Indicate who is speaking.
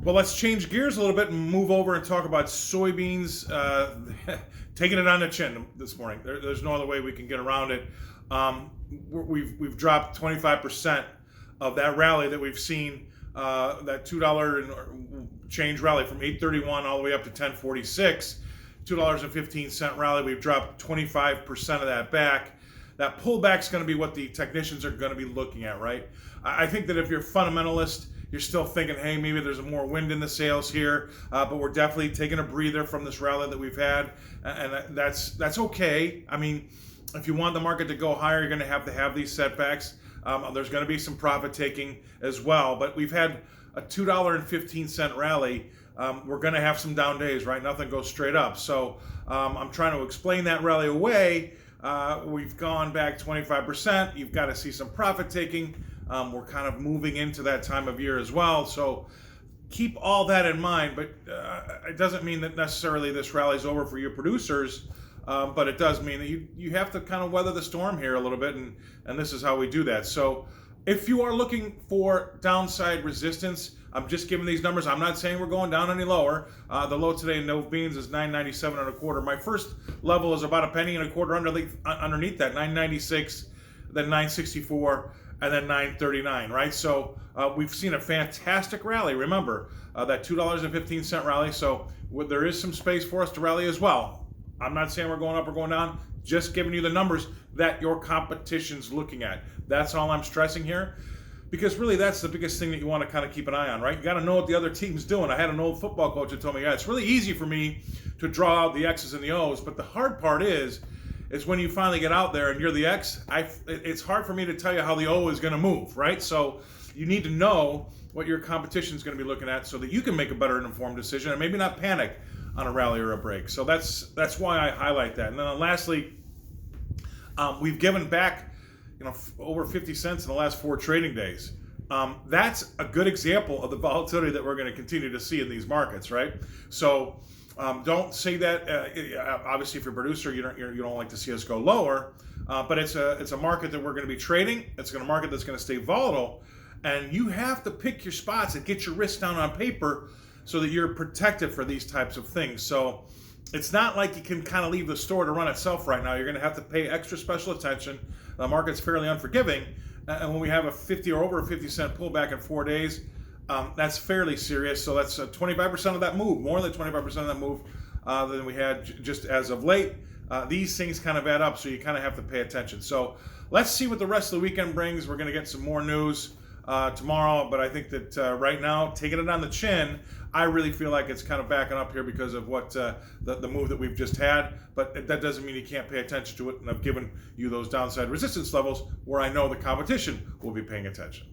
Speaker 1: Well, let's change gears a little bit and move over and talk about soybeans taking it on the chin this morning. There's no other way we can get around it. We've dropped 25% of that rally that we've seen, that $2 and change rally from 8.31 all the way up to 10.46, $2.15 rally. We've dropped 25% of that back. That pullback's going to be what the technicians are going to be looking at, right? I think that if you're a fundamentalist, you're still thinking, hey, maybe there's more wind in the sails here, but we're definitely taking a breather from this rally that we've had, and that's okay. I mean, if you want the market to go higher, you're going to have these setbacks. There's going to be some profit taking as well, but we've had a $2.15 rally. We're going to have some down days, right? Nothing goes straight up. So I'm trying to explain that rally away. We've gone back 25%. You've got to see some profit taking. We're kind of moving into that time of year as well. So keep all that in mind, but it doesn't mean that necessarily this rally's over for your producers, but it does mean that you have to kind of weather the storm here a little bit, and this is how we do that. So if you are looking for downside resistance, I'm just giving these numbers. I'm not saying we're going down any lower. The low today in Nova Beans is 9.97 and a quarter. My first level is about a penny and a quarter underneath that, 9.96, then 9.64, and then 9.39, right? So we've seen a fantastic rally. Remember, that $2.15 rally. So there is some space for us to rally as well. I'm not saying we're going up or going down, just giving you the numbers that your competition's looking at. That's all I'm stressing here. Because really, that's the biggest thing that you want to kind of keep an eye on, right? You got to know what the other team's doing. I had an old football coach that told me, yeah, it's really easy for me to draw out the X's and the O's, but the hard part is when you finally get out there and you're the X, it's hard for me to tell you how the O is going to move, right? So you need to know what your competition is going to be looking at so that you can make a better informed decision and maybe not panic on a rally or a break. So that's why I highlight that. And then lastly, we've given back over 50 cents in the last 4 trading days. That's a good example of the volatility that we're going to continue to see in these markets, right? So don't say that. Obviously, if you're a producer, you don't like to see us go lower. But it's a market that we're going to be trading. It's a market that's going to stay volatile, and you have to pick your spots and get your risk down on paper so that you're protected for these types of things. So it's not like you can kind of leave the store to run itself right now. You're going to have to pay extra special attention. The market's fairly unforgiving, and when we have a 50 or over a 50 cent pullback in 4 days, that's fairly serious. So that's 25% of that move, more than 25% of that move than we had just as of late. These things kind of add up, so you kind of have to pay attention. So let's see what the rest of the weekend brings. We're going to get some more news tomorrow, but I think that right now, taking it on the chin, I really feel like it's kind of backing up here because of what the move that we've just had. But that doesn't mean you can't pay attention to it, and I've given you those downside resistance levels where I know the competition will be paying attention.